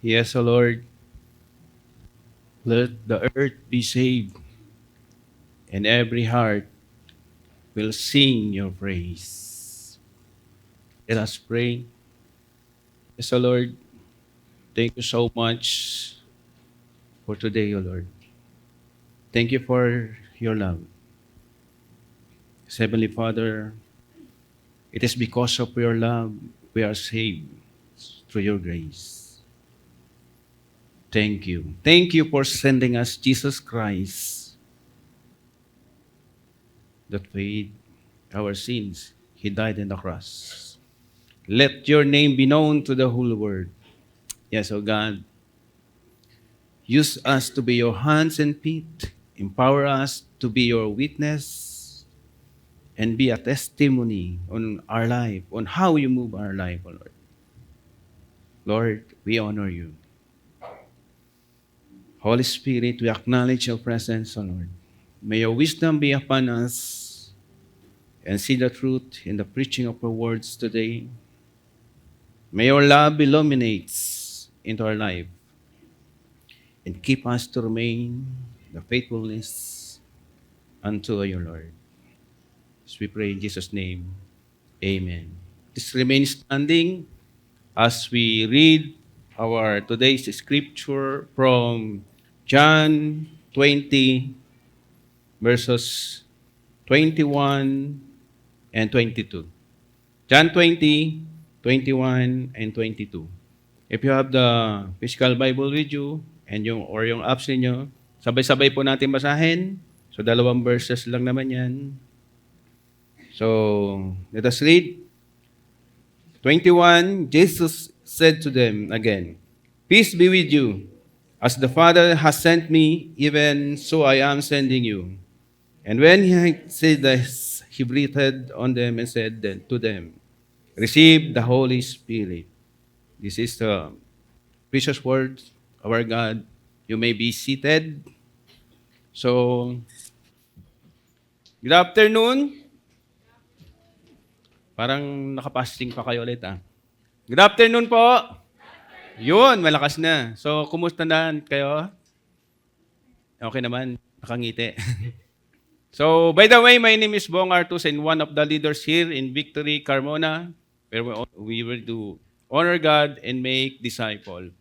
Yes, O Lord, let the earth be saved, and every heart will sing your praise. Let us pray. Yes, O Lord, thank you so much for today, O Lord. Thank you for your love. Heavenly Father, it is because of your love we are saved through your grace. Thank you. Thank you for sending us Jesus Christ that paid our sins. He died on the cross. Let your name be known to the whole world. Yes, O God, use us to be your hands and feet. Empower us to be your witness and be a testimony on our life, on how you move our life, O Lord. Lord, we honor you. Holy Spirit, we acknowledge your presence, O Lord. May your wisdom be upon us and see the truth in the preaching of your words today. May your love illuminate into our life and keep us to remain the faithfulness unto your Lord. As we pray in Jesus' name, amen. Please remain standing as we read our today's scripture from John 20, verses 21 and 22. John 20, 21 and 22. If you have the physical Bible with you and yung apps ninyo, sabay-sabay po natin basahin. So, 2 verses lang naman yan. So, let us read. 21, Jesus said to them again, "Peace be with you. As the Father has sent me, even so I am sending you." And when he had said this, he breathed on them and said to them, "Receive the Holy Spirit." This is the precious word of our God. You may be seated. So, good afternoon. Parang nakapasting pa kayo ulit ah. Good afternoon po. Yun, malakas na. So, kumusta na kayo? Okay naman, nakangiti. So, by the way, my name is Bong Artus and one of the leaders here in Victory Carmona, where we will do honor God and make disciple.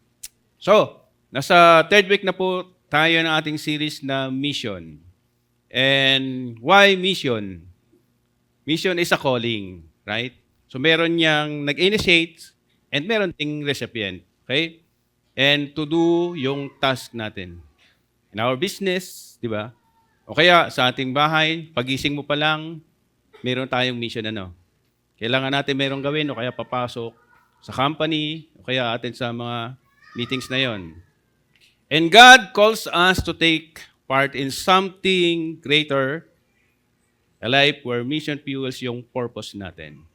So, nasa third week na po tayo ng ating series na mission. And why mission? Mission is a calling, right? So, meron niyang nag-initiate and meron ding recipient. Okay? And to do yung task natin. In our business, di ba? O kaya sa ating bahay, pagising mo pa lang, meron tayong mission ano. Kailangan natin merong gawin o kaya papasok sa company o kaya atin sa mga meetings na yon. And God calls us to take part in something greater, a life where mission fuels yung purpose natin.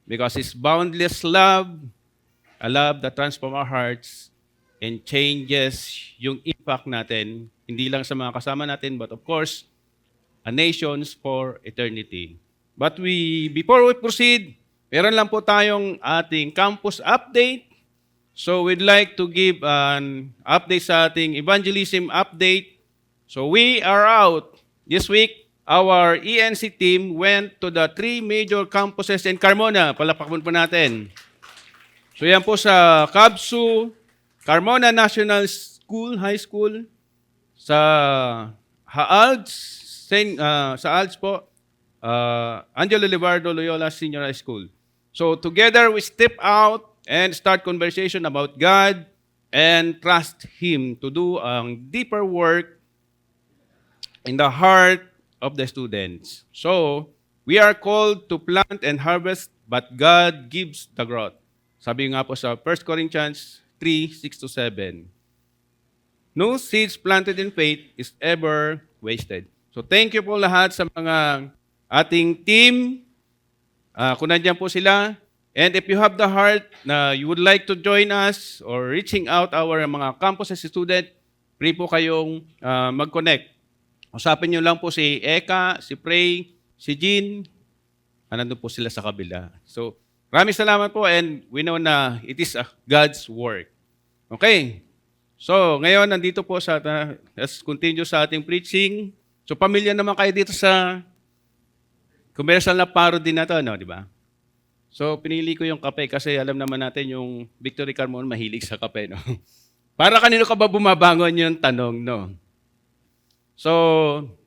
Because His boundless love, a love that transforms our hearts and changes yung impact natin, hindi lang sa mga kasama natin, but of course, a nations for eternity. But before we proceed, meron lang po tayong ating campus update. So we'd like to give an update sa ating evangelism update. So we are out this week. Our ENC team went to the 3 major campuses in Carmona. Palakpakan po natin. So yan po sa Kabsu, Carmona National School, High School, sa Haalds, sa Alds po, Angelo Livardo Loyola Senior High School. So together we step out and start conversation about God and trust Him to do ang deeper work in the heart of the students. So, we are called to plant and harvest, but God gives the growth. Sabi nga po sa 1 Corinthians 3:6-7. No seeds planted in faith is ever wasted. So, thank you po lahat sa mga ating team. Kung nandiyan po sila. And if you have the heart na you would like to join us or reaching out our mga campuses student, free po kayong mag-connect. Usapin niyo lang po si Eka, si Pray, si Jean. Nandun po sila sa kabila. So, maraming salamat po and we know na it is God's work. Okay. So, ngayon, nandito po let's continue sa ating preaching. So, pamilya naman kayo dito sa commercial na parody na to, no? Di ba? So, pinili ko yung kape kasi alam naman natin yung Victory Carmon mahilig sa kape, no? Para kanino ka ba bumabangon yung tanong, no? So,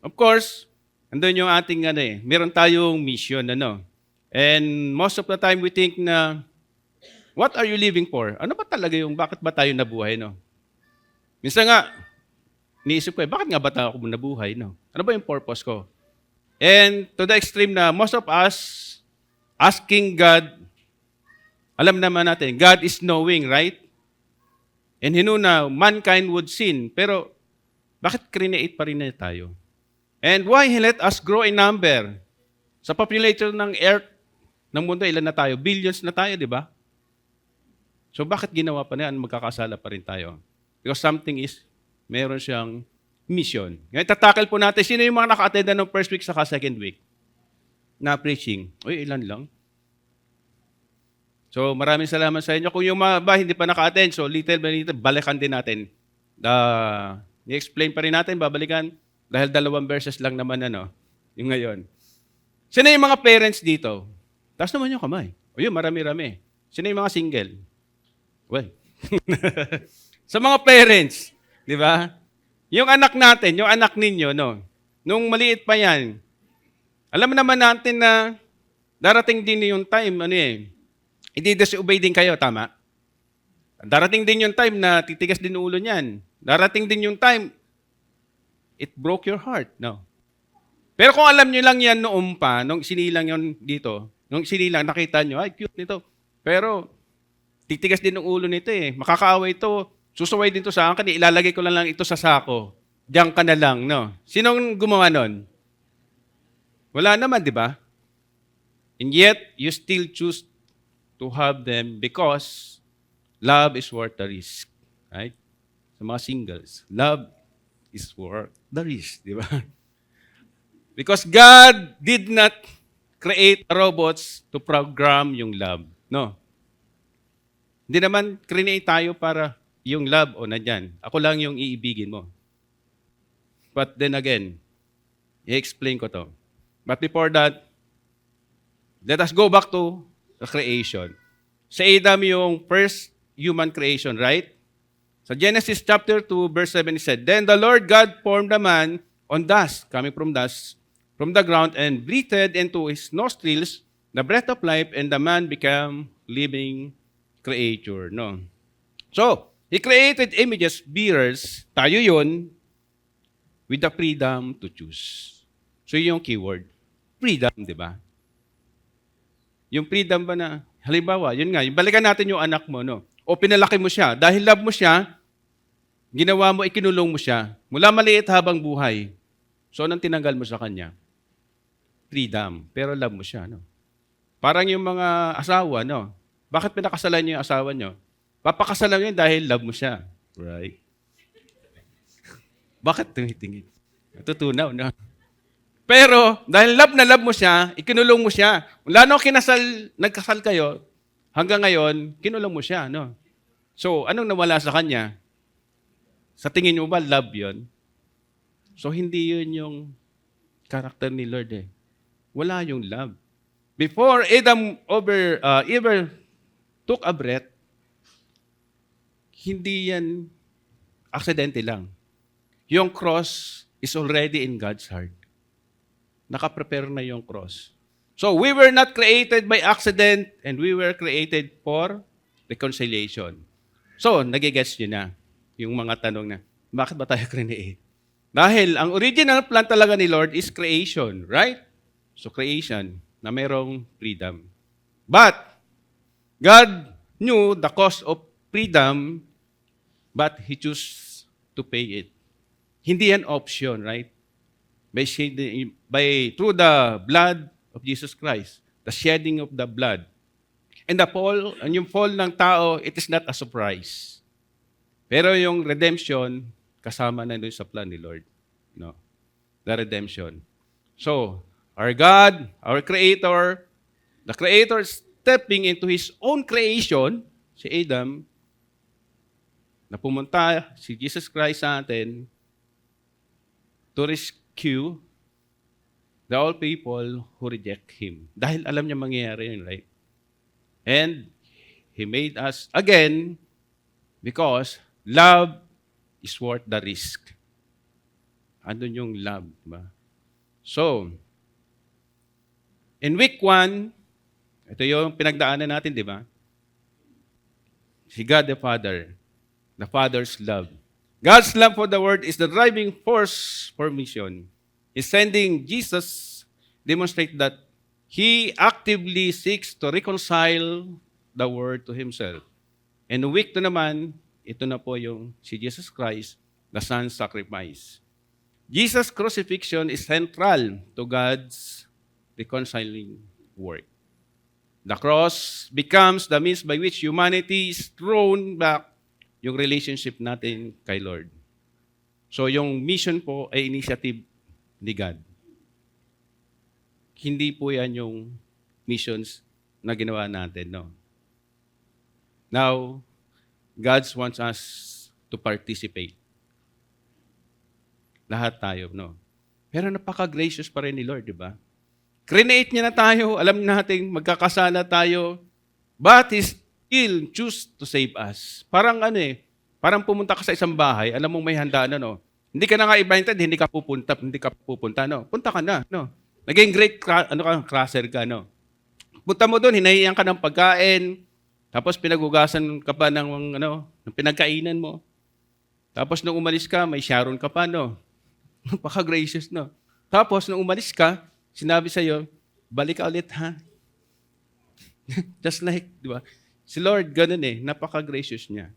of course, andun yung ating, meron tayong mission, ano? And most of the time, we think na, what are you living for? Ano ba talaga bakit ba tayo nabuhay, no? Minsan nga, niisip ko, bakit nga ba ako nabuhay, no? Ano ba yung purpose ko? And to the extreme na most of us asking God, alam naman natin, God is knowing, right? And He knew na mankind would sin. Pero, bakit create pa rin na tayo? And why He let us grow in number? Sa population ng earth, ng mundo, ilan na tayo? Billions na tayo, di ba? So, bakit ginawa pa na yan? Magkakasala pa rin tayo. Because meron siyang mission. Ngayon, tatakal po natin, sino yung mga naka-attend ng first week saka second week na preaching? Uy, ilan lang? So, maraming salamat sa inyo. Kung yung mga hindi pa naka-attend, so little by little, balikan din natin. I-explain pa rin natin, babalikan. Dahil 2 verses lang naman, yung ngayon. Sino yung mga parents dito? Taas naman yung kamay. O yun, marami-rami. Sino yung mga single? Well, sa mga parents, di ba? Yung anak natin, yung anak ninyo, nung maliit pa yan, alam naman natin na darating din yung time, i-disobey din kayo, tama? Darating din yung time na titigas din ulo niyan. Darating din yung time, it broke your heart, no? Pero kung alam nyo lang yan noong pa, nung sinilang yun dito, nung sinilang, nakita nyo, ay, cute nito. Pero, titigas din ng ulo nito Makakaaway ito. Susuway din to sa akin, ilalagay ko lang ito sa sako. Diyan ka na lang, no? Sinong gumawa nun? Wala naman, di ba? And yet, you still choose to have them because love is worth the risk. Right? Sa mga singles, love is worth the risk, di ba? Because God did not create robots to program yung love. No. Hindi naman create tayo para yung love o nandyan. Ako lang yung iibigin mo. But then again, i-explain ko to. But before that, let us go back to the creation. Sa Adam yung first human creation, right? Sa Genesis chapter 2, verse 7, it said, Then the Lord God formed the man on dust, coming from dust, from the ground, and breathed into his nostrils the breath of life, and the man became living creature. No? So, He created images, bearers, tayo yun, with the freedom to choose. So, yun yung keyword. Freedom, di ba? Yung freedom ba na, halimbawa, yun nga, balikan natin yung anak mo, no? O pinalaki mo siya. Dahil love mo siya, ginawa mo, ikinulong mo siya. Mula maliit habang buhay. So, anong tinanggal mo sa kanya? Freedom. Pero love mo siya, no? Parang yung mga asawa, no? Bakit pinakasalan niyo yung asawa niyo? Papakasalan niyo dahil love mo siya. Right? Bakit tumitingin? Natutunaw, no? Pero, dahil love na love mo siya, ikinulong mo siya. Mula nung nagkasal kayo, hanggang ngayon, kinulong mo siya, no? So, anong nawala sa kanya? Sa tingin mo ba, love yun? So, hindi yun yung character ni Lord, Wala yung love. Before Adam ever took a breath, hindi yan aksidente lang. Yung cross is already in God's heart. Nakaprepare na yung cross. So, we were not created by accident and we were created for reconciliation. So, nagigets nyo na yung mga tanong na, bakit ba tayo create? Dahil ang original plan talaga ni Lord is creation, right? So, creation na merong freedom. But, God knew the cost of freedom, but He chose to pay it. Hindi yan option, right? Through the blood of Jesus Christ, the shedding of the blood. And yung fall ng tao, it is not a surprise. Pero yung redemption, kasama na doon sa plan ni Lord. No? The redemption. So, our God, our Creator, the Creator stepping into His own creation, si Adam, na pumunta si Jesus Christ sa atin to rescue the all people who reject Him. Dahil alam niya mangyayari yun, right? And He made us again because love is worth the risk. Andun yung love, diba? So, in week 1, ito yung pinagdaanan natin, di ba? Si God the Father, the Father's love. God's love for the world is the driving force for mission. He's sending Jesus demonstrate that He actively seeks to reconcile the world to Himself. And week 2 naman, ito na po yung si Jesus Christ, the Son's sacrifice. Jesus' crucifixion is central to God's reconciling work. The cross becomes the means by which humanity is thrown back yung relationship natin kay Lord. So yung mission po ay initiative ni God. Hindi po yan yung missions na ginawa natin, no? Now, God wants us to participate. Lahat tayo, no? Pero napaka-gracious pa rin ni Lord, di ba? Create niya na tayo, alam nating magkakasala tayo, but He still choose to save us. Parang parang pumunta ka sa isang bahay, alam mong may handaan, no? Hindi ka na nga invited, hindi ka pupunta, no? Punta ka na, no? Naging great, crosser ka, no? Punta mo doon, hinahiyan ka ng pagkain, tapos pinagugasan ka pa ng pinagkainan mo. Tapos nung umalis ka, may Sharon ka pa, no? Napaka-gracious, no? Tapos nung umalis ka, sinabi sa'yo, balik ka ulit, ha? Just like, di ba? Si Lord, ganun napaka-gracious niya.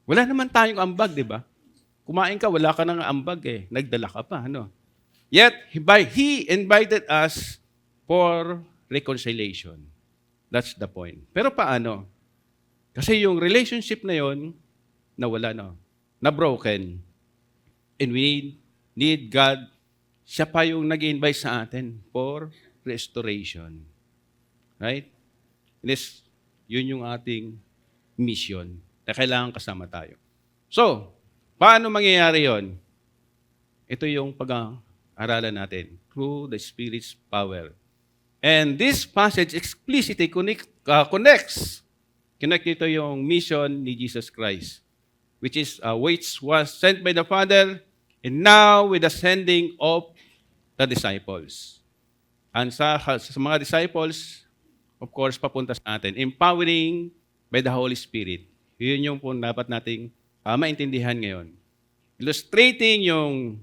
Wala naman tayong ambag, di ba? Kumain ka, wala ka nang ambag Nagdala ka pa, no? Yet, He invited us for reconciliation. That's the point. Pero paano? Kasi yung relationship na yon nawala, no? Na-broken. And we need God. Siya pa yung nag-invite sa atin for restoration. Right? Yun yung ating mission na kailangan kasama tayo. So, paano mangyayari yon? Ito yung pag-aaralan natin through the Spirit's power. And this passage explicitly connects ito yung mission ni Jesus Christ, which was sent by the Father, and now with the sending of the disciples. And sa mga disciples, of course, papunta sa atin, empowering by the Holy Spirit. Yun yung po dapat nating maintindihan ngayon. Illustrating yung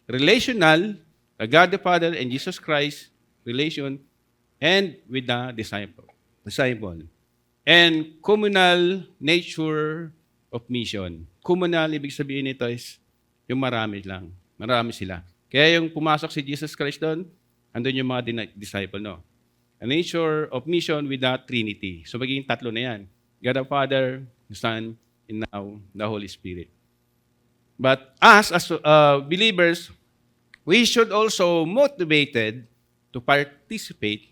relational, the God the Father and Jesus Christ relation, and with the disciple. And communal nature of mission. Communal, ibig sabihin nito is yung marami lang. Marami sila. Kaya yung pumasok si Jesus Christ doon, andun yung mga disciple, no? A nature of mission with the Trinity. So magiging tatlo na yan. God the Father, the Son, and now the Holy Spirit. But us, as believers, we should also motivated to participate.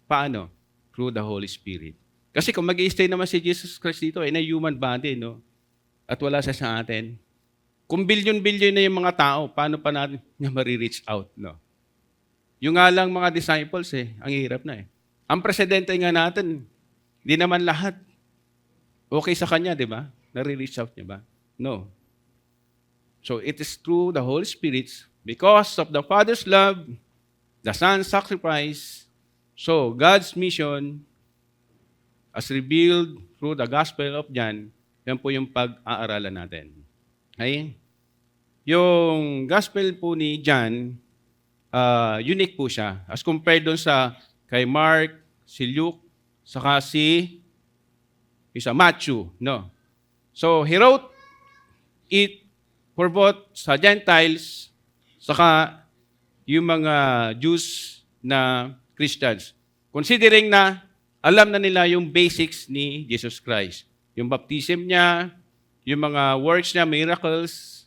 Paano? Through the Holy Spirit. Kasi kung mag-i-stay naman si Jesus Christ dito, na human body, no? At wala siya sa atin. Kung bilyon-bilyon na yung mga tao, paano pa natin niya ma-reach out, no? Yung nga lang mga disciples, ang hirap na Ang presidente nga natin, hindi naman lahat okay sa kanya, di ba? Na-reach out niya ba? No. So it is through the Holy Spirit, because of the Father's love, the Son's sacrifice, so God's mission, as revealed through the Gospel of John, yan po yung pag-aaralan natin. Okay? Yung Gospel po ni John, unique po siya. As compared doon kay Mark, si Luke, saka si Matthew. No? So, he wrote it for both sa Gentiles, saka yung mga Jews na Christians. Considering na alam na nila yung basics ni Jesus Christ. Yung baptism niya, yung mga works niya, miracles,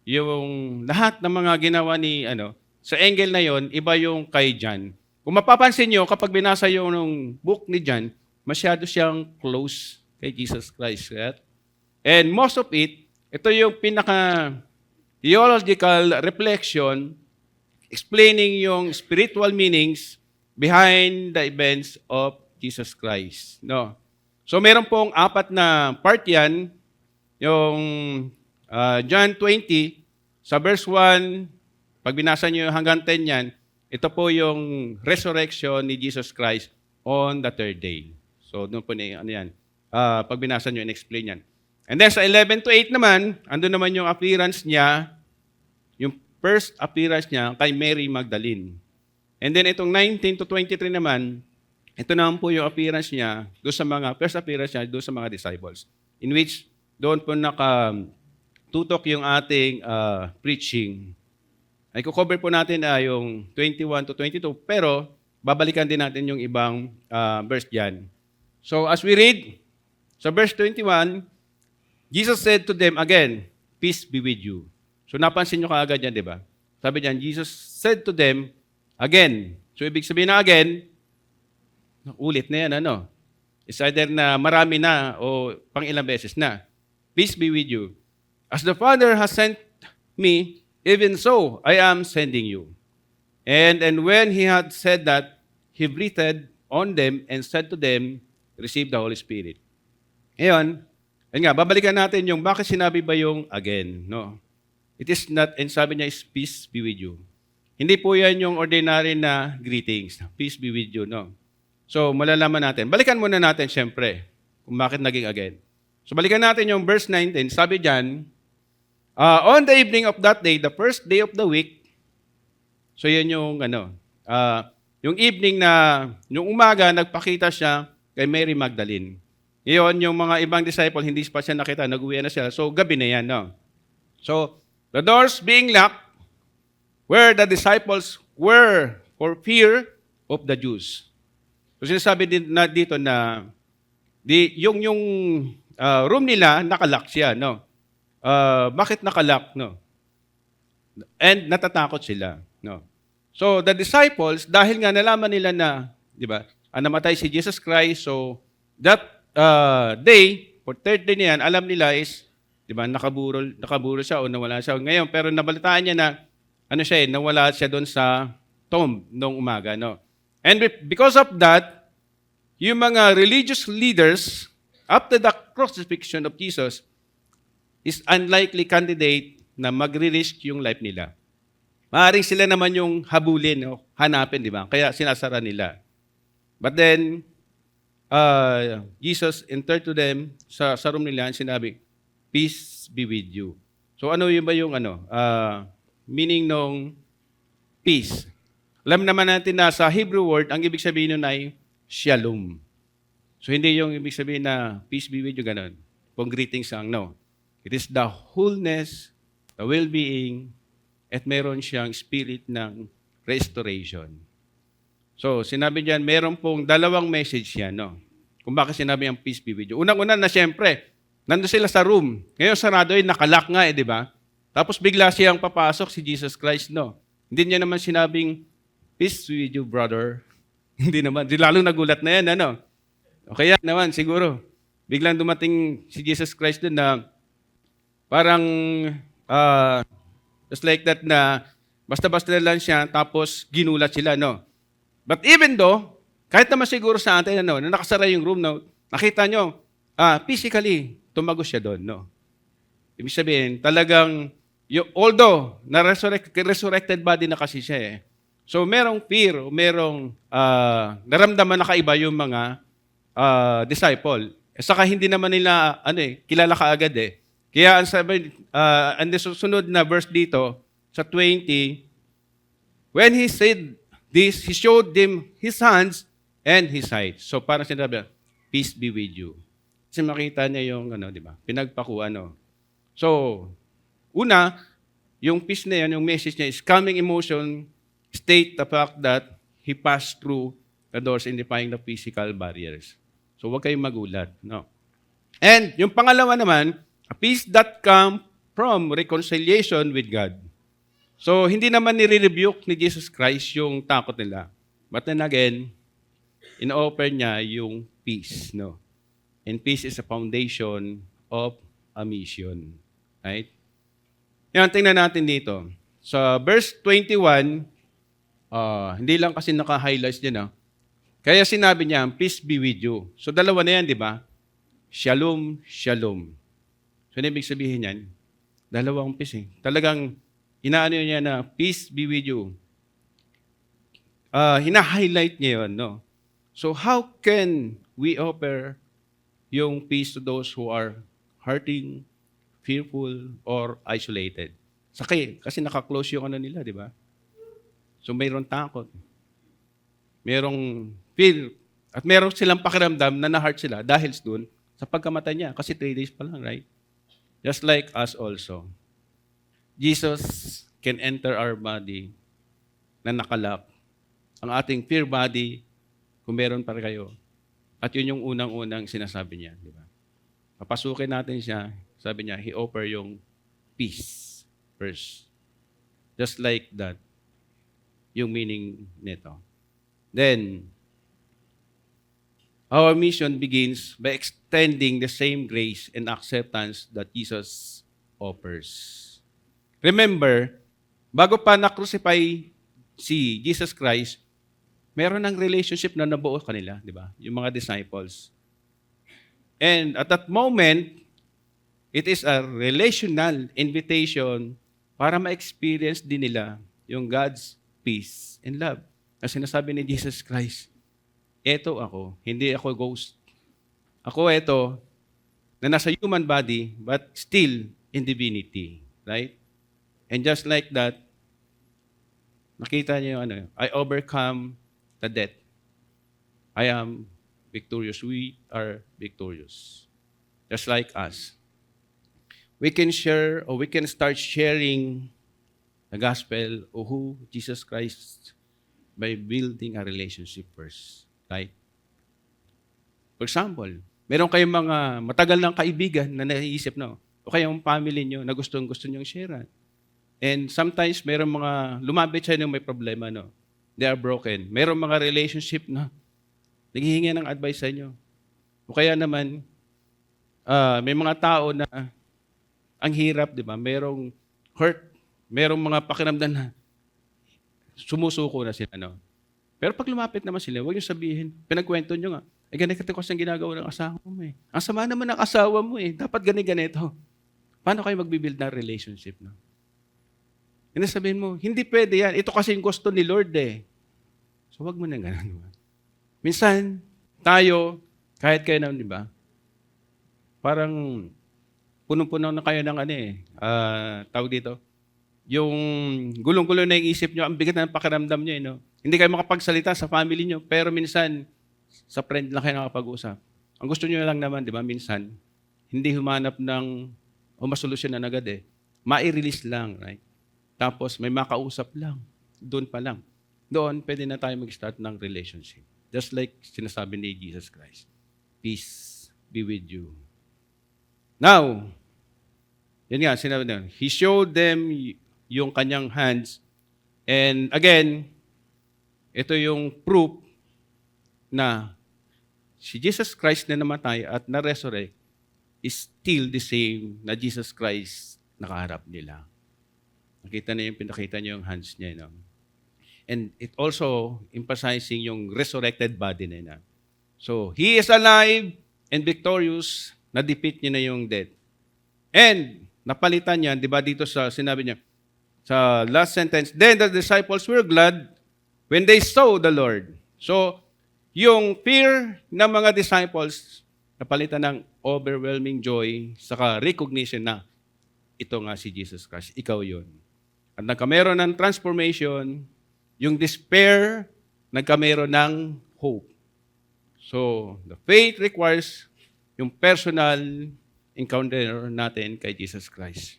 yung lahat ng mga ginawa ni, sa angle na yon, iba yung kay John. Kung mapapansin nyo, kapag binasa yung book ni John, masyado siyang close kay Jesus Christ. Right? And most of it, ito yung pinaka-theological reflection explaining yung spiritual meanings behind the events of Jesus Christ. No? So meron pong 4 na part yan, yung John 20, sa verse 1, pag binasa nyo hanggang 10 yan, ito po yung resurrection ni Jesus Christ on the third day. So doon po ano yan, pag binasa nyo, in-explain yan. And then sa 11 to 8 naman, andun naman yung appearance niya, yung first appearance niya kay Mary Magdalene. And then itong 19 to 23 naman, ito naman po yung appearance niya, first appearance niya doon sa mga disciples. In which, doon po tutok yung ating preaching. Ay cover po natin yung 21 to 22, pero babalikan din natin yung ibang verse diyan. So as we read, sa verse 21, Jesus said to them again, "Peace be with you." So napansin nyo kaagad yan, di ba? Sabi diyan, Jesus said to them again. So ibig sabihin na again, ulit na yan, ano? It's either na marami na o pang ilang beses na. Peace be with you. As the Father has sent me, even so I am sending you. And when he had said that, he breathed on them and said to them, receive the Holy Spirit. Ngayon, babalikan natin yung bakit sinabi ba yung again. No? It is not, and sabi niya is peace be with you. Hindi po yan yung ordinary na greetings. Peace be with you. No? So, malalaman natin. Balikan muna natin, syempre, kung bakit naging again. So, balikan natin yung verse 19. Sabi dyan, on the evening of that day, the first day of the week, so yan yung, yung evening na, yung umaga, nagpakita siya kay Mary Magdalene. Ngayon, yung mga ibang disciple, hindi pa siya nakita, nag-uwi na sila. So, gabi na yan, no? So, the doors being locked, where the disciples were for fear of the Jews. So, sinasabi din na dito na yung room nila, nakalock siya, no? Bakit nakalock, no? And natatakot sila, no? So, the disciples, dahil nga nalaman nila na, di ba, namatay si Jesus Christ, so, that day, for third day niyan, alam nila is, di ba, nakaburo siya o nawala siya. Ngayon, pero nabalitaan niya na, nawala siya doon sa tomb noong umaga, no? And because of that, yung mga religious leaders, after the crucifixion of Jesus, is unlikely candidate na magre-risk yung life nila. Maaaring sila naman yung habulin, no? Hanapin, di ba? Kaya sinasara nila. But then, Jesus entered to them sa room nila and sinabi, peace be with you. So ano yun ba yung meaning ng peace? Alam naman natin na sa Hebrew word, ang ibig sabihin nun ay shalom. So hindi yung ibig sabihin na peace be with you, ganun. Kung greetings ang no. It is the wholeness, the well-being, at meron siyang spirit ng restoration. So, sinabi diyan, meron pong dalawang message yan, no? Kung bakit sinabi ang peace be with you. Unang-una na siyempre, nandun sila sa room. Ngayon, sarado nakalock nga di ba? Tapos bigla siyang papasok si Jesus Christ, no? Hindi niya naman sinabing, peace be with you, brother. Hindi naman. Lalo nagulat na yan, ano? O kaya naman, siguro, biglang dumating si Jesus Christ dun na parang, just like that na, basta-basta lang siya, tapos ginulat sila, no? But even though, kahit naman siguro sa atin, na nakasara yung room, no? Nakita nyo, physically, tumagos siya doon, no? Ibig sabihin, talagang, although, resurrected body na kasi siya eh. So, merong fear, merong naramdaman na kaiba yung mga disciple. Saka hindi naman nila, kilala kaagad eh. Kaya ang sabi, ang susunod na verse dito, sa 20, when he said this, he showed them his hands and his side. So parang sinabi, peace be with you. Kasi makita niya yung, di ba, pinagpakuan, So, una, yung peace na yan, yung message niya is coming emotion, state the fact that he passed through the doors indifying the physical barriers. So, huwag kayong magulat, no? And yung pangalawa naman, a peace that comes from reconciliation with God. So, hindi naman nire-rebuke ni Jesus Christ yung takot nila. But then again, in-offer niya yung peace, no? And peace is a foundation of a mission. Right? Yan, tingnan natin dito. Sa verse 21, hindi lang kasi naka-highlights dyan. Kaya sinabi niya, peace be with you. So dalawa na yan, di ba? Shalom, shalom. So ano ibig sabihin yan? Dalawang peace eh. Talagang inaano niya na peace be with you. Hina-highlight niya yun, no? So how can we offer yung peace to those who are hurting, fearful, or isolated? Kasi naka-close yung ano nila, di ba? So mayroong takot. Merong fear. At meron silang pakiramdam na na-hurt sila dahil doon sa pagkamatay niya. Kasi 3 days pa lang, right? Just like us also. Jesus can enter our body na nakalock. Ang ating fear body, kung meron pa kayo. At yun yung unang-unang sinasabi niya. Di ba? Papasukin natin siya. Sabi niya, He offer yung peace first. Just like that. Yung meaning nito. Then, our mission begins by extending the same grace and acceptance that Jesus offers. Remember, bago pa na-crucify si Jesus Christ, meron ng relationship na nabuo kanila, di ba? Yung mga disciples. And at that moment, it is a relational invitation para ma-experience din nila yung God's peace and love. Kasi sinasabi ni Jesus Christ, eto ako, hindi ako ghost. Ako eto, na nasa human body, but still in divinity. Right? And just like that, nakita niyo yung ano, I overcome the death. I am victorious. We are victorious. Just like us. We can share or we can start sharing the gospel of who Jesus Christ by building a relationship first. Right? For example, meron kayong mga matagal ng kaibigan na naiisip na, o kaya yung family nyo na gusto nyo share. And sometimes, meron mga lumapit sa inyo may problema, no? They are broken. Meron mga relationship na naghihingi ng advice sa inyo. O kaya naman, may mga tao na ang hirap, di ba? Merong hurt, merong mga pakiramdam na sumusuko na sila, no? Pero pag lumapit naman sila, huwag niyo sabihin, pinagkwento niyo nga, ganito kasi ang ginagawa ng asawa mo eh. Ang sama naman ng asawa mo eh. Dapat ganito. Paano kayo magbibuild ng relationship, no? Hindi sabihin mo, hindi pwede yan. Ito kasi yung gusto ni Lord eh. So wag mo na ganun. Minsan, tayo, kahit kayo naman, di ba? Parang punong-puno na kayo ng tawag dito, yung gulong-gulong na yung isip nyo, ang bigat na ng pakiramdam nyo, no? Hindi kayo makapagsalita sa family nyo, pero minsan, sa friend lang kayo nakapag-usap. Ang gusto nyo lang naman, di ba, minsan, hindi humanap ng, masolusyon na agad eh. Ma-release lang, right? Tapos, may makausap lang. Doon pa lang. Doon, pwede na tayo mag-start ng relationship. Just like sinasabi ni Jesus Christ. Peace be with you. Now, yan nga, sinabi na, He showed them yung kanyang hands. And again, ito yung proof na si Jesus Christ na namatay at na-resurrect is still the same na Jesus Christ nakaharap nila. Nakita na yung pinakita niyo yung hands niya. No? And it also emphasizing yung resurrected body na. So, He is alive and victorious. Na-defeat niya na yung death. And, napalitan niya, di ba dito sa sinabi niya, sa last sentence, then the disciples were glad when they saw the Lord. So, yung fear ng mga disciples, napalitan ng overwhelming joy, saka recognition na ito nga si Jesus Christ, ikaw yun. At nagkameron ng transformation, yung despair, nagkameron ng hope. So, the faith requires yung personal encounter natin kay Jesus Christ.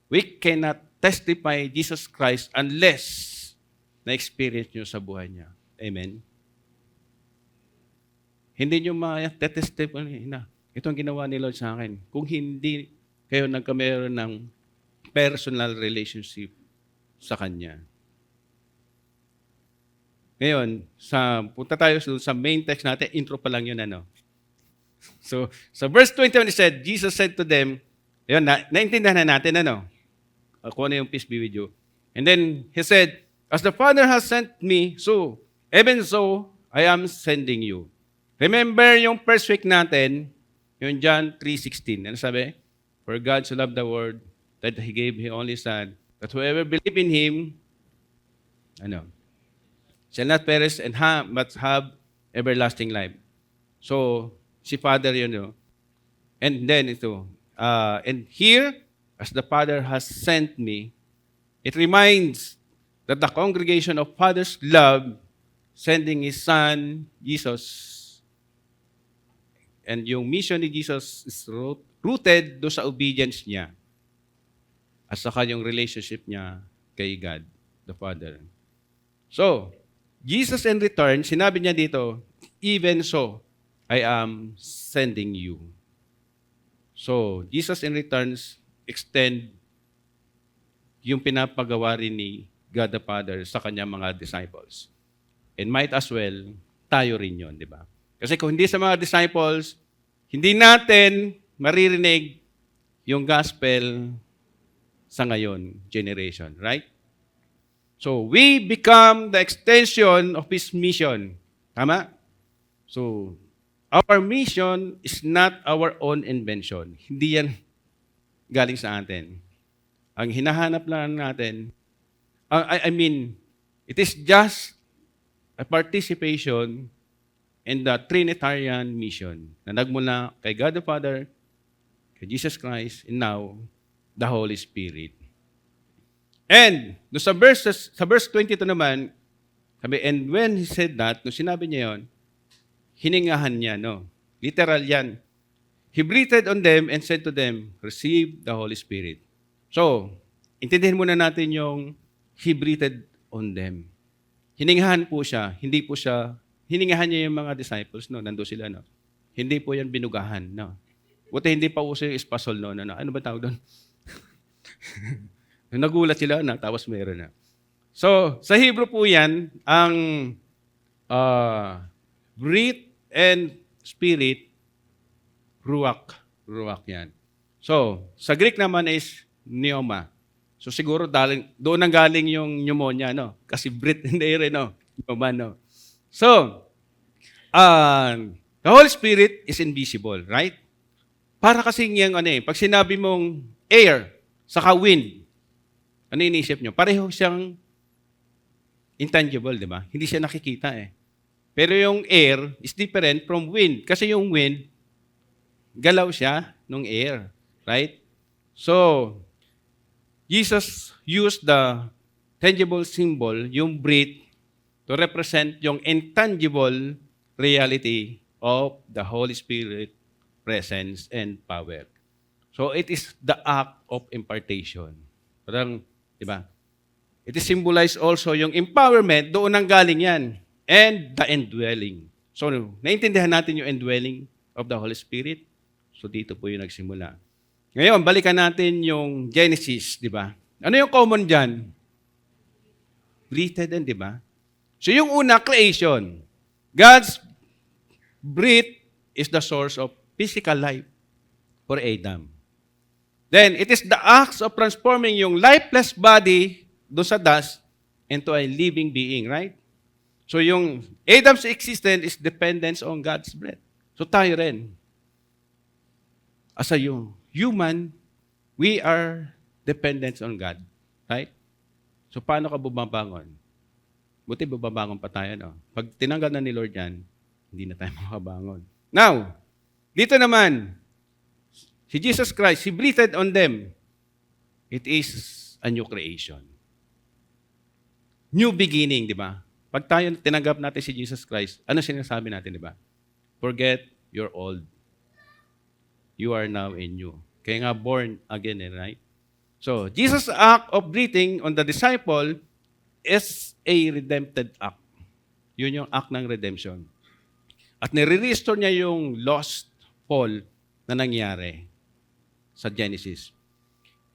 We cannot testify Jesus Christ unless na-experience nyo sa buhay niya. Amen? Hindi nyo ma-testify na ito ang ginawa ni Lord sa akin. Kung hindi kayo nagkameron ng personal relationship sa Kanya. Ngayon, punta tayo sa main text natin. Intro pa lang yun, ano? So, sa verse 21, it said, Jesus said to them, Ayun, naintindihan na natin, ano? Kung ano yung peace be with you. And then, he said, as the Father has sent me, so, even so, I am sending you. Remember yung first week natin, yung John 3:16. Ano sabi? For God so loved the world that He gave His only Son, that whoever believe in Him, shall not perish and but have everlasting life. So, si Father yun, no? And then ito, and here, as the Father has sent me, it reminds that the congregation of fathers love sending His Son, Jesus, and yung mission ni Jesus is rooted do sa obedience niya at saka yung relationship niya kay God, the Father. So, Jesus in return, sinabi niya dito, even so, I am sending you. So, Jesus in returns extend yung pinapagawa rin ni God the Father sa kanyang mga disciples. And might as well, tayo rin yun, di ba? Kasi kung hindi sa mga disciples, hindi natin maririnig yung gospel sa ngayon generation, right? So, we become the extension of His mission. Tama? So, our mission is not our own invention. Hindi yan galing sa atin. Ang hinahanap lang natin, I mean, it is just a participation in the Trinitarian mission na nagmula kay God the Father, kay Jesus Christ, and now, the Holy Spirit. And, sa verse 22 naman, sabi, and when He said that, nung sinabi niya yon, hiningahan niya, no? Literal yan. He breathed on them and said to them, receive the Holy Spirit. So, intindihin muna natin yung He breathed on them. Hiningahan po siya, hiningahan niya yung mga disciples, no? Nando sila, no? Hindi po yan binugahan, no? Buti hindi pa uso yung espasol, no? Ano ba tawag doon? Nagulat sila, no? Tapos meron na. So, sa Hebrew po yan, ang breathe and spirit, ruach yan. So, sa Greek naman is pneuma. So, siguro doon ang galing yung pneumonia, no? Kasi breathe in the air, no? Pneuma, no? So, the Holy Spirit is invisible, right? Para kasing yung, pag sinabi mong air, saka wind, ano inisip nyo? Pareho siyang intangible, di ba? Hindi siya nakikita eh. Pero yung air is different from wind. Kasi yung wind, galaw siya nung air. Right? So, Jesus used the tangible symbol, yung breath, to represent yung intangible reality of the Holy Spirit presence and power. So, it is the act of impartation. Parang, di ba? It is symbolized also yung empowerment, doon ang galing yan. And the indwelling. So, naintindihan natin yung indwelling of the Holy Spirit. So, dito po yung nagsimula. Ngayon, balikan natin yung Genesis, di ba? Ano yung common dyan? Breathed din, di ba? So, yung una, creation. God's breath is the source of physical life for Adam. Then, it is the acts of transforming yung lifeless body doon sa dust into a living being, right? So yung Adam's existence is dependence on God's breath. So tayo rin. As a human, we are dependent on God. Right? So paano ka bumabangon? Buti bumabangon pa tayo, no? Pag tinanggal na ni Lord yan, hindi na tayo makabangon. Now, dito naman, si Jesus Christ, He breathed on them. It is a new creation. New beginning, di ba? Pag tayo tinanggap natin si Jesus Christ, ano sinasabi natin, di ba? Forget your old. You are now in new. Kaya nga born again, right? So, Jesus' act of breathing on the disciple is a redempted act. Yun yung act ng redemption. At nire-restore niya yung lost fall na nangyari sa Genesis.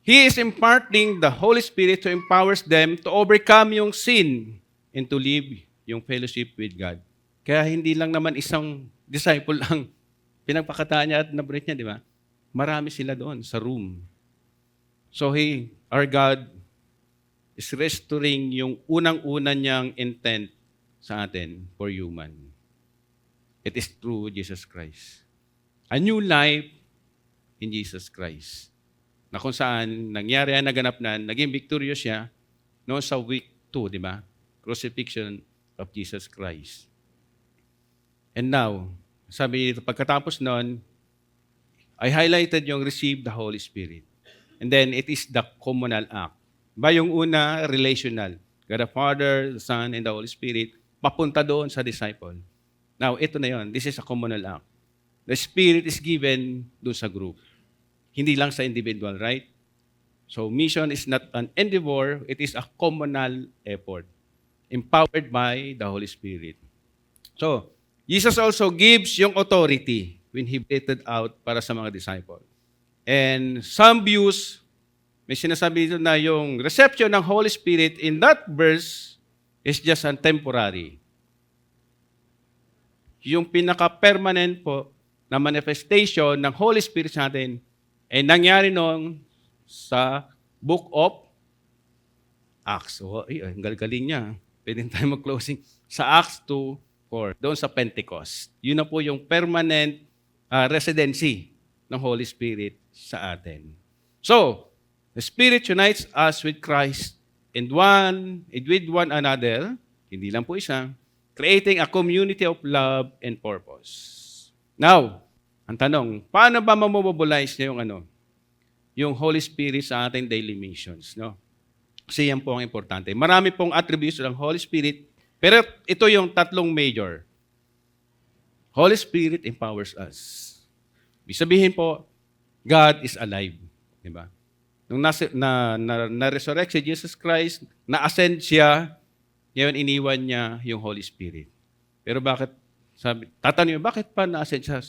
He is imparting the Holy Spirit to empowers them to overcome yung sin and to live yung fellowship with God. Kaya hindi lang naman isang disciple ang pinagpakataan niya at nabrit niya, di ba? marami sila doon sa room. So our God is restoring yung unang-una niyang intent sa atin for human. It is through Jesus Christ. A new life in Jesus Christ. Na kung saan nangyari yan, naganap na, naging victorious siya noon sa week 2, di ba? Crucifixion of Jesus Christ. And now, sabi dito, pagkatapos noon, I highlighted yung receive the Holy Spirit. And then, it is the communal act. Ba yung una, relational. God the Father, the Son, and the Holy Spirit, papunta doon sa disciple. Now, ito na yon. This is a communal act. The Spirit is given doon sa group. Hindi lang sa individual, right? So, mission is not an endeavor, it is a communal effort. Empowered by the Holy Spirit. So, Jesus also gives yung authority when He breathed out para sa mga disciple. And some views, may sinasabi dito na yung reception ng Holy Spirit in that verse is just a temporary. Yung pinaka-permanent po na manifestation ng Holy Spirit sa atin ay nangyari noon sa Book of Acts. Oh, ang galing niya. Pwede tayo mag-closing. Sa Acts 2:4, doon sa Pentecost. Yun na po yung permanent residency ng Holy Spirit sa atin. So, the Spirit unites us with Christ and with one another, hindi lang po isa, creating a community of love and purpose. Now, ang tanong, paano ba mamobilize niya yung Holy Spirit sa ating daily missions, no? Kasi yan po ang importante. Marami pong attributes ng Holy Spirit, pero ito yung tatlong major. Holy Spirit empowers us. Ibig sabihin po, God is alive. Diba? Nung na-resurrect si Jesus Christ, na-ascend siya, ngayon iniwan niya yung Holy Spirit. Pero bakit, tatanungin, bakit pa na-ascend siya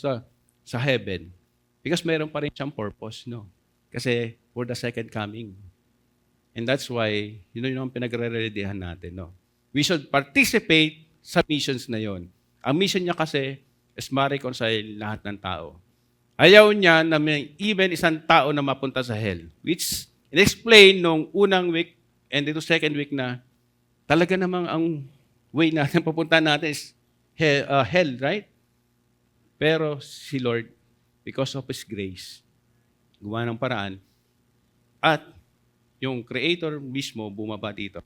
sa heaven? Because meron pa rin siyang purpose, no? Kasi for the second coming. And that's why, yun yung pinagre-readyhan natin, no? We should participate sa missions na yon. Ang mission niya kasi is ma-reconcile lahat ng tao. Ayaw niya na may even isang tao na mapunta sa hell. Which, in-explain nung unang week and dito second week na talaga namang ang way natin, papunta natin is hell, right? Pero si Lord, because of His grace, gumawa ng paraan, at yung Creator mismo bumaba dito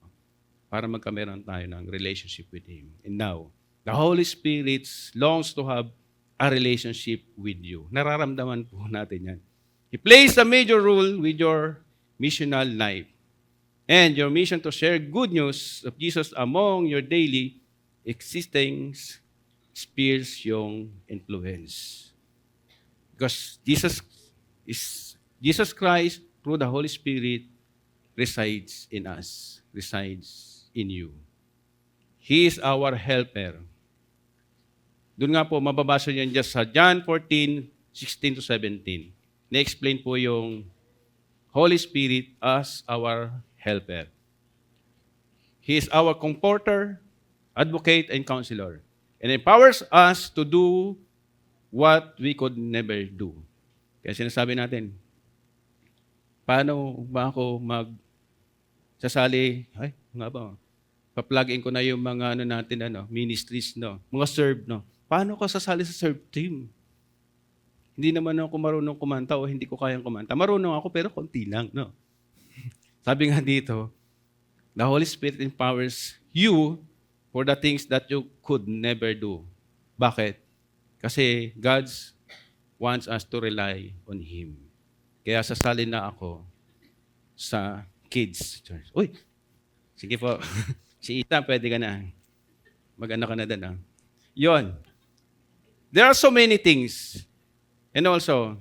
para magkameron tayo ng relationship with Him. And now, the Holy Spirit longs to have a relationship with you. Nararamdaman po natin yan. He plays a major role with your missional life. And your mission to share good news of Jesus among your daily existing spheres yung influence. Because Jesus Christ, through the Holy Spirit, resides in us, resides in you. He is our helper. Doon nga po, mababasa niyan just sa John 14:16-17. Na-explain po yung Holy Spirit as our helper. He is our comforter, advocate, and counselor. And empowers us to do what we could never do. Kaya sinasabi natin, paano ba ako magsasali? Ay, nga ba? Pa-plug-in ko na yung mga ministries, no? Mga serve, no? Paano ko sasali sa serve team? Hindi naman ako marunong kumanta o hindi ko kayang kumanta. Marunong ako pero konti lang, no? Sabi nga dito, the Holy Spirit empowers you for the things that you could never do. Bakit? Kasi God wants us to rely on Him. Kaya sasali na ako sa kids church. Uy, sige po. Si Ita, pwede ka na. Mag-ano ka na doon. Ah. Yun. There are so many things. And also,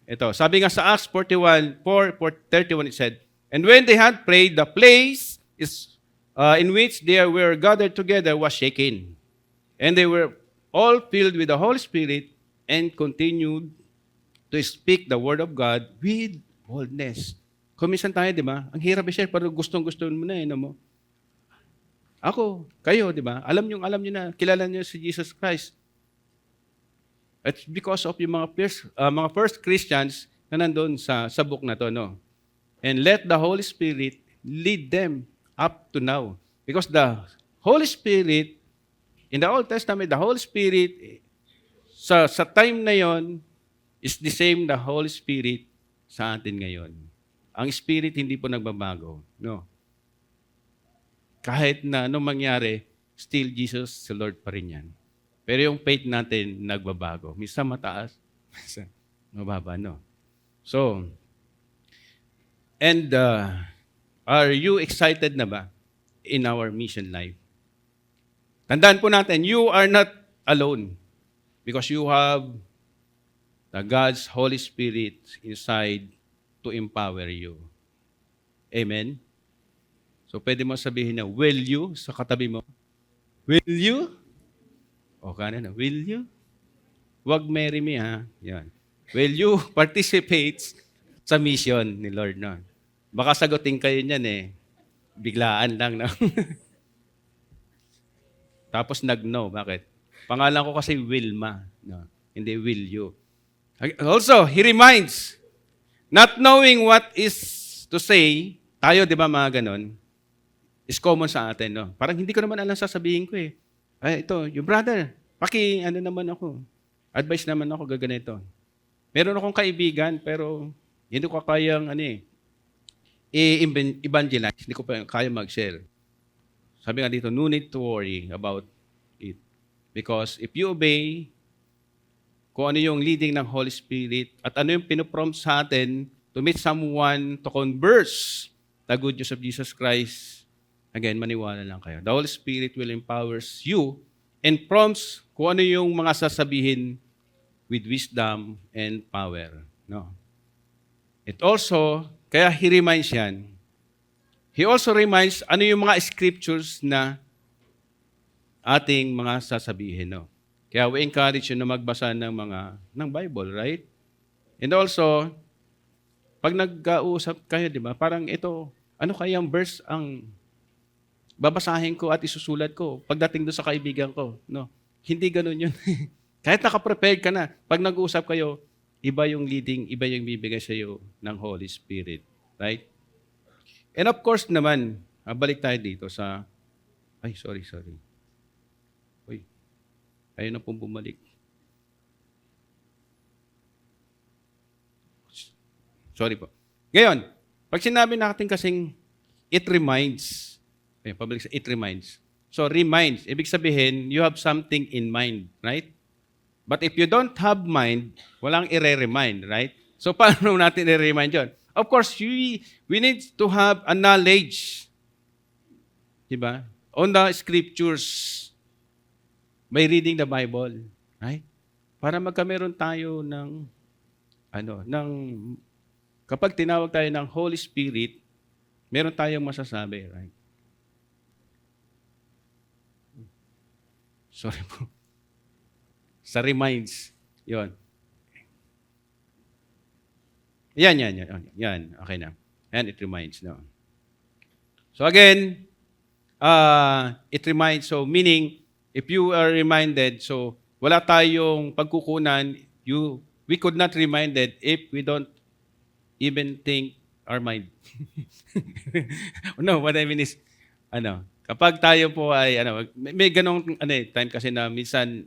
ito, sabi nga sa Acts 4:31, it said, and when they had prayed, the place in which they were gathered together was shaken. And they were all filled with the Holy Spirit and continued to speak the word of God with boldness. Kuminsan tayo, di ba? Ang hirap i-share, pero gustong-gusto mo na, mo. Ako, kayo, di ba? Alam nyo na, kilala nyo si Jesus Christ. It's because of yung mga first Christians na nandun sa book na to, no? And let the Holy Spirit lead them up to now. Because the Holy Spirit, in the Old Testament, the Holy Spirit, sa time na yon is the same the Holy Spirit sa atin ngayon. Ang Spirit hindi po nagbabago. No. Kahit na anong mangyari, still Jesus the Lord pa rin yan. Pero yung faith natin nagbabago. Minsan mataas, minsan mababa, no? So, and are you excited na ba in our mission life? Tandaan po natin, you are not alone because you have the God's Holy Spirit inside to empower you. Amen? So, pwede mo sabihin na, will you, sa katabi mo, will you? O kanan na, will you? Wag marry me, ha? Yan. Will you participate sa mission ni Lord, no? Baka sagutin kayo niyan eh. Biglaan lang, no? Tapos nag-no. Bakit? Pangalan ko kasi Wilma. No? Hindi will you. Also, he reminds, not knowing what is to say, tayo, di ba mga ganon, is common sa atin, no? Parang hindi ko naman alam sasabihin ko eh. Ay, ito, yung brother, ano naman ako. Advice naman ako, gaganito. Meron akong kaibigan, pero hindi ko kayang, i-evangelize. Hindi ko pa kaya mag-share. Sabi nga dito, no need to worry about it. Because if you obey kung ano yung leading ng Holy Spirit at ano yung pinoprompt sa atin to meet someone to converse the good news of Jesus Christ, again, maniwala lang kayo. The Holy Spirit will empower you and prompts kung ano yung mga sasabihin with wisdom and power. No? It also, kaya he reminds yan. He also reminds ano yung mga scriptures na ating mga sasabihin. No? Kaya we encourage you na magbasa ng Bible, right? And also, pag nag-uusap kayo, di ba, parang ito, ano kayang verse ang babasahin ko at isusulat ko pagdating doon sa kaibigan ko? No? Hindi ganun yun. Kahit nakaprepared ka na, pag nag-uusap kayo, iba yung leading, iba yung bibigay sa iyo ng Holy Spirit. Right? And of course naman, balik tayo dito sa, sorry. Uy, ayun na pong bumalik. Sorry po. Ngayon, pag sinabi natin kasing it reminds, pabalik sa it reminds. So, reminds, ibig sabihin, you have something in mind, right? But if you don't have mind, walang i-remind, right? So, paano natin i-remind yun? Of course, we need to have a knowledge, diba? On the scriptures by reading the Bible, right? Para magkameron tayo kapag tinawag tayo ng Holy Spirit, meron tayong masasabi, right? Sorry po. Sa reminds. Yon. Yan. Okay na. And it reminds. No? So again, it reminds. So meaning, if you are reminded, so wala tayong pagkukunan, we could not reminded if we don't even think our mind. No, what I mean is, kapag tayo po ay, may ganong time kasi na minsan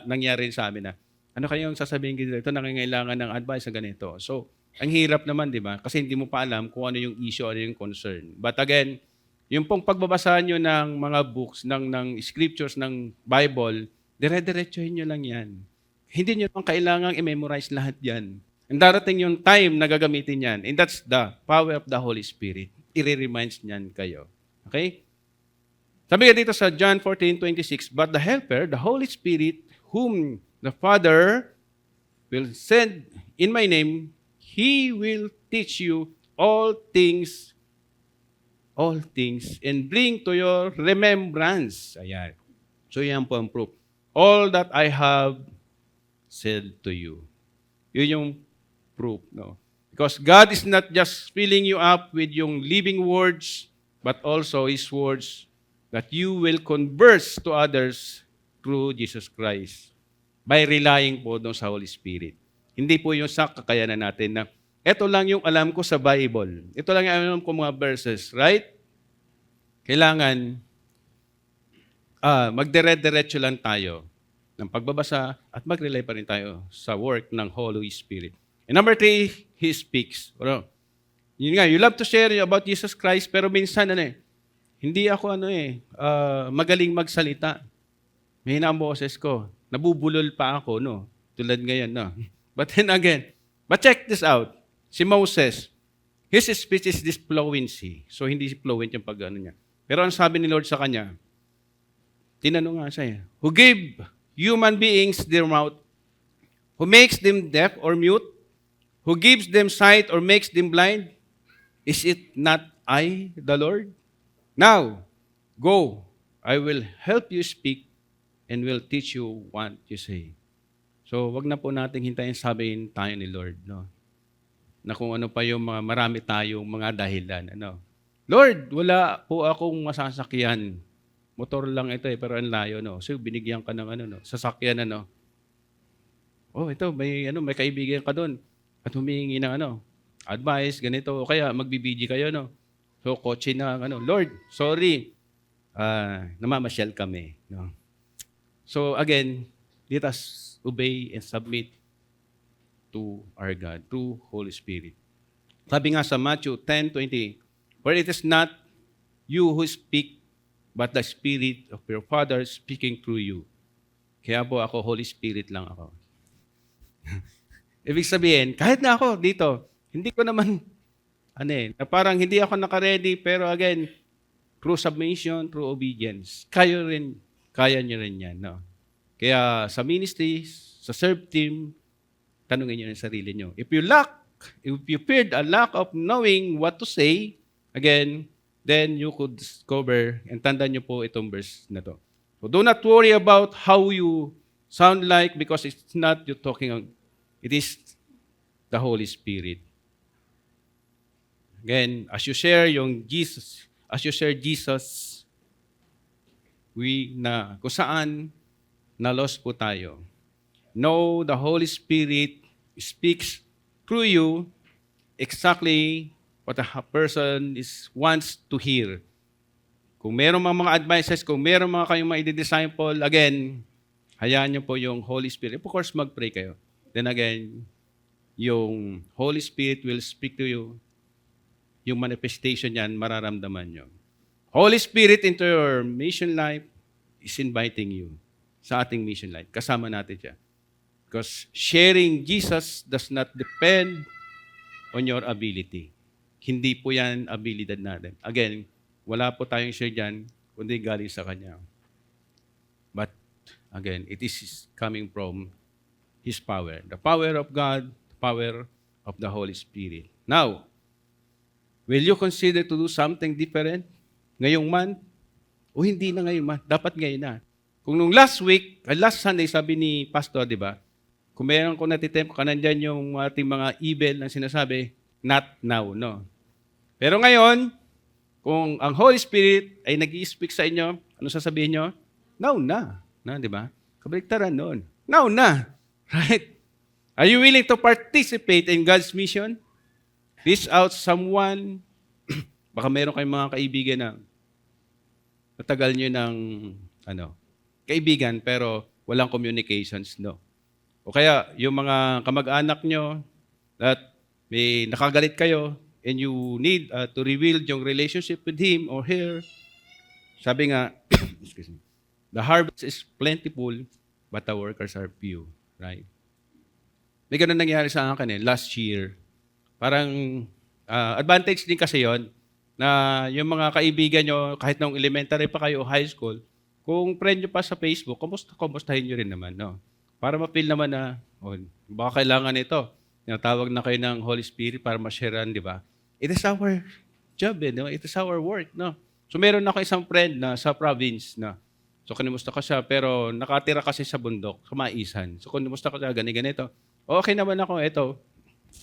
nangyari sa amin na, ano kayong sasabihin ko dito, nangangailangan ng advice sa ganito. So, ang hirap naman, di ba? Kasi hindi mo pa alam kung ano yung issue, ano yung concern. But again, yung pong pagbabasa nyo ng mga books, ng scriptures, ng Bible, dire-diretsuhin nyo lang yan. Hindi nyo lang kailangang i-memorize lahat yan. And darating yung time na gagamitin yan. And that's the power of the Holy Spirit. I-reminds niyan kayo. Okay? Sabi nga dito sa John 14:26, but the Helper, the Holy Spirit, whom the Father will send in my name, He will teach you all things, and bring to your remembrance. Ayan. So yan po ang proof. All that I have said to you. Yun yung proof. No? Because God is not just filling you up with yung living words, but also His words that you will converse to others through Jesus Christ. by relying po doon sa Holy Spirit. Hindi po yung sa kakayanan natin na ito lang yung alam ko sa Bible. Ito lang yung alam ko mga verses, right? Kailangan magdire-diretso lang tayo ng pagbabasa at mag-rely pa rin tayo sa work ng Holy Spirit. And number 3, He speaks. Yun nga, you love to share about Jesus Christ, pero minsan hindi ako magaling magsalita. May hina ang boses ko. Nabubulol pa ako, no? Tulad ngayon, no? But then again, but check this out. Si Moses, his speech is this fluency. So, hindi fluent yung pag-ano niya. Pero ang sabi ni Lord sa kanya, tinanong nga siya, who gave human beings their mouth, who makes them deaf or mute, who gives them sight or makes them blind, is it not I, the Lord? Now, go, I will help you speak and will teach you what you say. So, wag na po nating hintayin sabihin tayo ni Lord, no? Na kung ano pa yung marami tayong mga dahilan, ano? Lord, wala po akong masasakyan. Motor lang ito pero ang layo, no? So, binigyan ka ng sasakyan, ano? Oh, ito, may kaibigan ka doon. At humihingi ng advice, ganito, o kaya magbibiji kayo, no? So, kotse na, Lord, sorry, namamasyal kami, no? So, again, let us obey and submit to our God, through Holy Spirit. Sabi nga sa Matthew 10:20, for it is not you who speak, but the Spirit of your Father speaking through you. Kaya po ako, Holy Spirit lang ako. Ibig sabihin, kahit na ako dito, hindi ko naman, na parang hindi ako nakaredy, pero again, through submission, through obedience, kaya niyo rin yan. No? Kaya sa ministry, sa serve team, tanungin niyo yung sarili niyo. If you feared a lack of knowing what to say, again, then you could discover, and tandaan niyo po itong verse na to. So do not worry about how you sound like because it's not you talking, it is the Holy Spirit. Again, as you share Jesus, kung saan na-lost po tayo. Know the Holy Spirit speaks through you exactly what a person wants to hear. Kung meron mga advices, kung meron kayong ma-disciple, again, hayaan niyo po yung Holy Spirit. Of course, mag-pray kayo. Then again, yung Holy Spirit will speak to you. Yung manifestation niyan, mararamdaman niyo. Holy Spirit into your mission life is inviting you sa ating mission life. Kasama natin siya. Because sharing Jesus does not depend on your ability. Hindi po yan abilidad natin. Again, wala po tayong share dyan, kundi galing sa Kanya. But, again, it is coming from His power. The power of God, the power of the Holy Spirit. Now, will you consider to do something different ngayong month? O hindi na ngayong month? Dapat ngayon na. Kung nung last Sunday, sabi ni Pastor, di ba? Kung meron ko natitempt ka, nandyan yung ating mga email na sinasabi, not now, no? Pero ngayon, kung ang Holy Spirit ay nag-i-speak sa inyo, ano sasabihin nyo? Now na. Na, di ba? Kabaliktaran noon. Now na. Right? Are you willing to participate in God's mission? Reach out someone. Baka meron kayong mga kaibigan na matagal nyo ng kaibigan pero walang communications, no? O kaya yung mga kamag-anak nyo that may nakagalit kayo and you need to rebuild yung relationship with him or her. Sabi nga, excuse me, the harvest is plentiful but the workers are few. Right? May ganun nangyari sa akin last year. Parang advantage din kasi yon na yung mga kaibigan nyo, kahit nung elementary pa kayo o high school, kung friend nyo pa sa Facebook, kumustahin nyo rin naman, no? Para ma-feel naman na, baka kailangan ito. Tawag na kayo ng Holy Spirit para ma-sharean, di ba? It is our job, no? It is our work, no? So meron ako isang friend na sa province, na so kanimusta ko siya, pero nakatira kasi sa bundok, sa Maisan. So kanimusta ko siya, ganito. Okay naman ako, ito.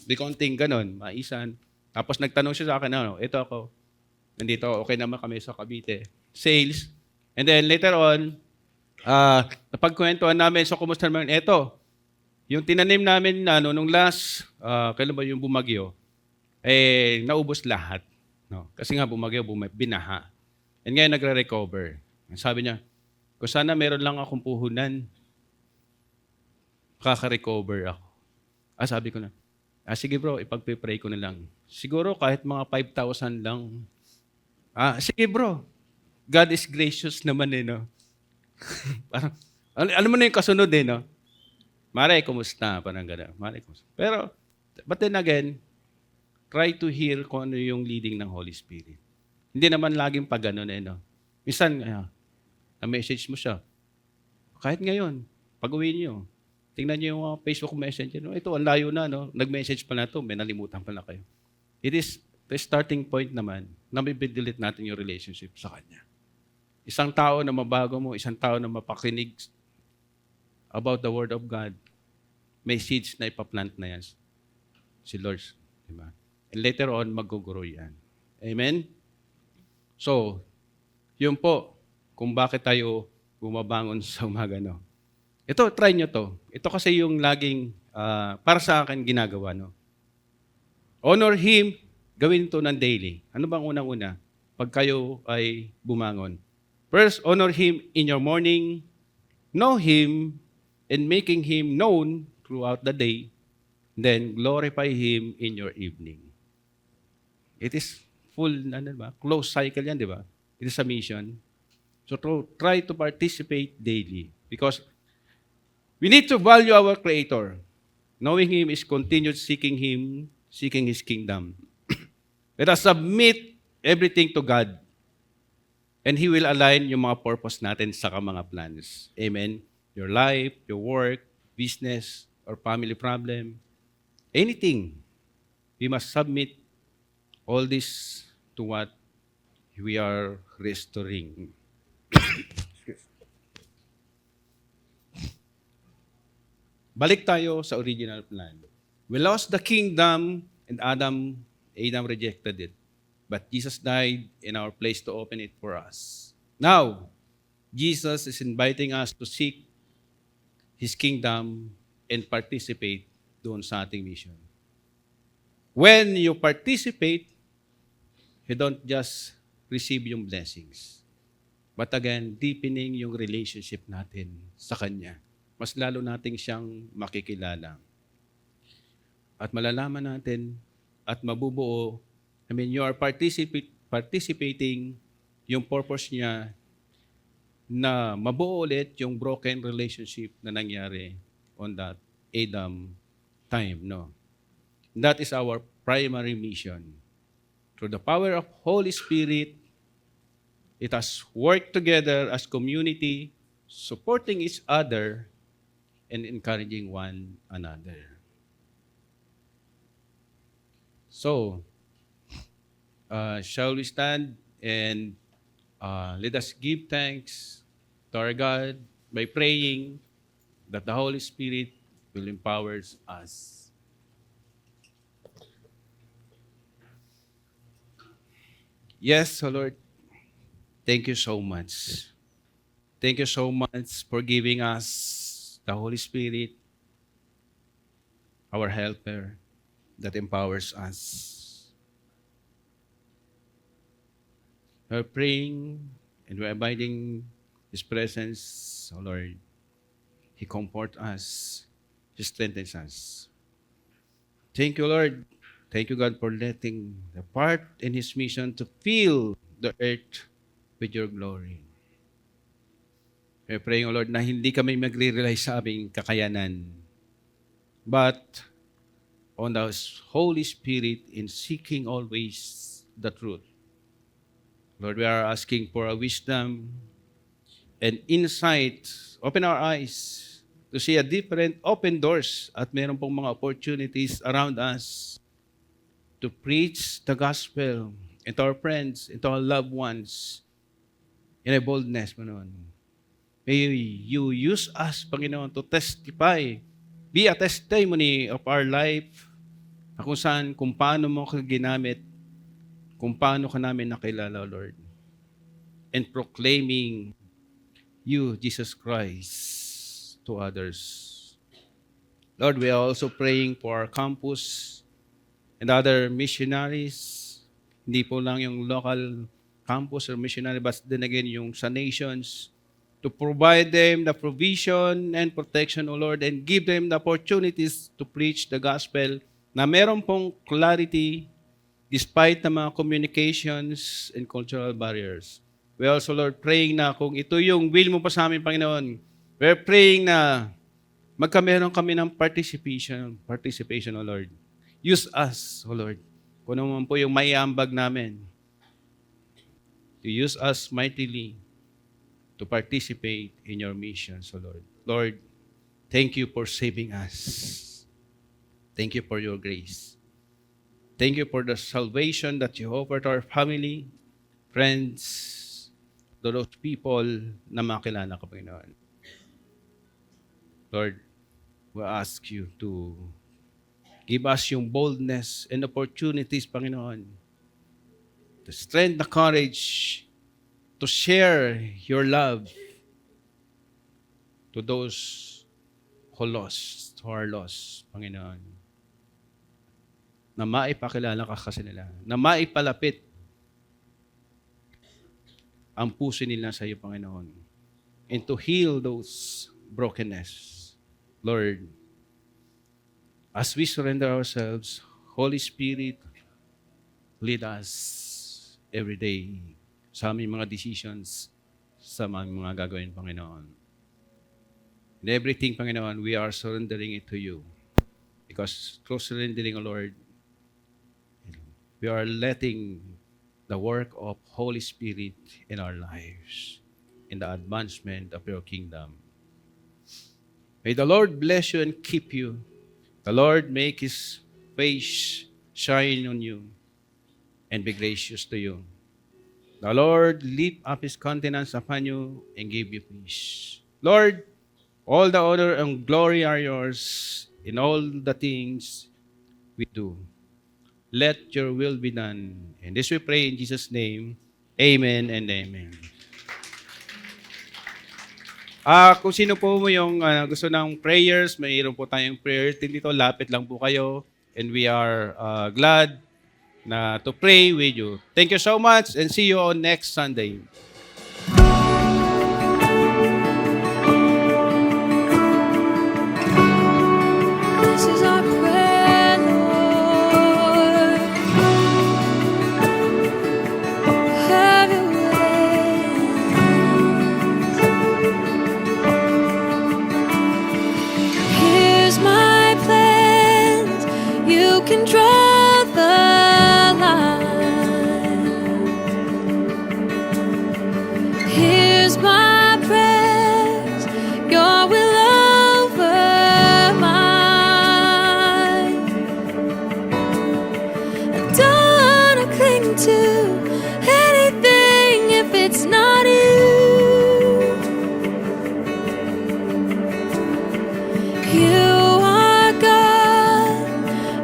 Di konting ganon, Maisan. Tapos nagtanong siya sa akin, ito ako. Nandito, okay naman kami sa Cavite. Sales. And then later on, Napagkwentuhan namin, so kumusta naman? Eto, yung tinanim namin na nung last, kailan ba yung bumagyo, naubos lahat. No? Kasi nga bumagyo, binaha. And ngayon nagre-recover. Sabi niya, kung sana meron lang akong puhunan, kaka-recover ako. Sabi ko na, sige bro, ipagpe-pray ko na lang. Siguro kahit mga 5,000 lang. Sige bro, God is gracious naman no. Parang, alam mo na yung kasunod no. Mare, kumusta? Parang gano'n. Mare, kumusta? Pero, but then again, try to hear kung ano yung leading ng Holy Spirit. Hindi naman laging pag gano'n no. Minsan, na-message mo siya. Kahit ngayon, pag-uwi niyo, tingnan niyo yung Facebook Messenger. No? Ito, ang layo na, no? Nag-message pa na ito, may nalimutan pa na kayo. It is the starting point naman na mabidelete natin yung relationship sa Kanya. Isang tao na mabago mo, isang tao na mapakinig about the Word of God, may seeds na ipaplant na yan. Si Lord. Diba? And later on, mag-grow yan. Amen? So, yun po, kung bakit tayo bumabangon sa umaga, no? Ito, try nyo to. Ito kasi yung laging, para sa akin, ginagawa, no? Honor Him, gawin to ng daily. Ano bang unang-una? Pag kayo ay bumangon. First, honor Him in your morning, know Him, and making Him known throughout the day, then glorify Him in your evening. It is full, close cycle yan, di ba? It is a mission. So try to participate daily because we need to value our Creator. Knowing Him is continued seeking Him, seeking His kingdom. Let us submit everything to God and He will align yung mga purpose natin sa mga plans. Amen? Your life, your work, business, or family problem, anything, we must submit all this to what we are restoring. Balik tayo sa original plan. We lost the kingdom and Adam rejected it. But Jesus died in our place to open it for us. Now, Jesus is inviting us to seek His kingdom and participate doon sa ating mission. When you participate, you don't just receive yung blessings. But again, deepening yung relationship natin sa Kanya. Mas lalo nating siyang makikilala. At malalaman natin at mabubuo, you are participating yung purpose niya na mabuo ulit yung broken relationship na nangyari on that Adam time, no? That is our primary mission. Through the power of Holy Spirit, it has worked together as community, supporting each other and encouraging one another. So, shall we stand and let us give thanks to our God by praying that the Holy Spirit will empower us. Yes, O Lord, thank you so much. Thank you so much for giving us the Holy Spirit, our helper that empowers us. We're praying and we're abiding His presence, O Lord. He comforts us. He strengthens us. Thank you, Lord. Thank you, God, for letting the part in His mission to fill the earth with your glory. We're praying, O Lord, na hindi kami magre-rely sa aming kakayanan, but on the Holy Spirit in seeking always the truth. Lord, we are asking for a wisdom and insight. Open our eyes to see a different open doors at meron pong mga opportunities around us to preach the gospel and to our friends and to our loved ones in a boldness, Panginoon. May you use us, Panginoon, to testify, be a testimony of our life, na kung saan, kung paano mo ka ginamit, kung paano ka namin nakilala, Lord. And proclaiming you, Jesus Christ, to others. Lord, we are also praying for our campus and other missionaries. Hindi po lang yung local campus or missionary, but then again yung sa nations, to provide them the provision and protection, O Lord, and give them the opportunities to preach the gospel na meron pong clarity despite ng mga communications and cultural barriers. We also, Lord, praying na kung ito yung will mo pa sa amin, Panginoon, we're praying na magkameron kami ng participation, O Lord. Use us, O Lord. Kung ano man po yung maiambag namin, to use us mightily to participate in your missions, O Lord. Lord, thank you for saving us. Thank you for your grace. Thank you for the salvation that you offer to our family, friends, to those people na makilala ka, Panginoon. Lord, we ask you to give us yung boldness and opportunities, Panginoon, to strengthen the courage to share your love to those who are lost, Panginoon. Na maipakilala ka kasi nila, na maipalapit ang puso nila sa iyo, Panginoon, and to heal those brokenness. Lord, as we surrender ourselves, Holy Spirit, lead us every day sa aming mga decisions, sa aming mga gagawin, Panginoon. In everything, Panginoon, we are surrendering it to you. Because through surrendering, O Lord, we are letting the work of Holy Spirit in our lives, in the advancement of your kingdom. May the Lord bless you and keep you. The Lord make His face shine on you and be gracious to you. The Lord lift up His countenance upon you and give you peace. Lord, all the honor and glory are yours in all the things we do. Let your will be done. And this we pray in Jesus' name. Amen and amen. Kung sino po mo yung gusto ng prayers, mayroon po tayong prayer team dito. Lapit lang po kayo. And we are glad na to pray with you. Thank you so much and see you on next Sunday. This is our prayer, Lord. Have your way. Here's my plans. You can draw the line. Here's my prayers. Your will over mine. I don't wanna cling to anything if it's not you. You are God.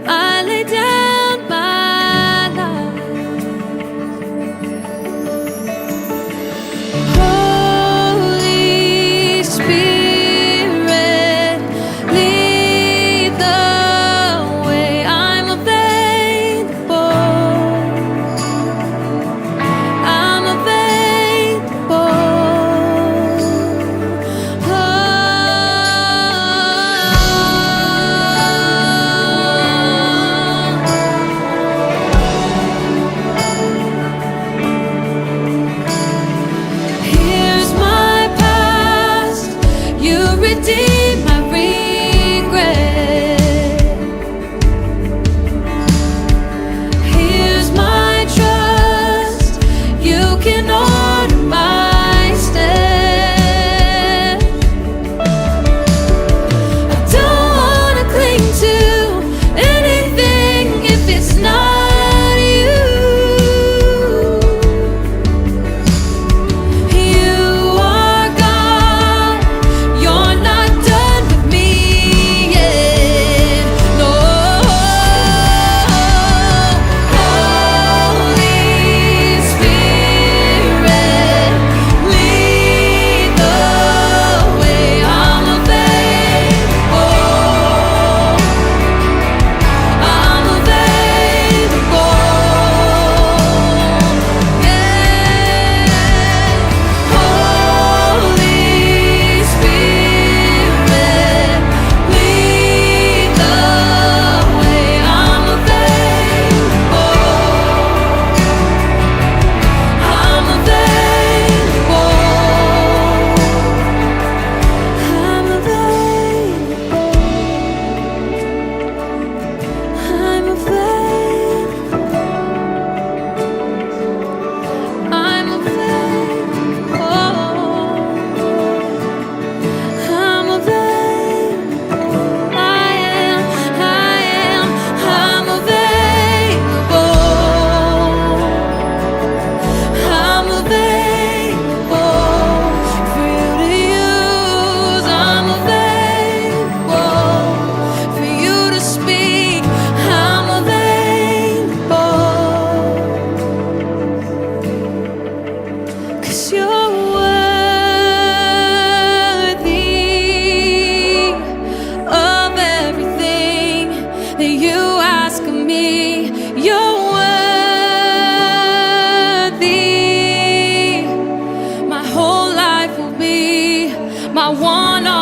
I lay down my life. Holy Spirit, lead the way. I'm available. I'm Here's my past. You redeem my regret. Here's my trust. You can order my steps. I don't wanna cling to anything if it's not you. You are God. You're not done with me yet. No. Holy Spirit, my one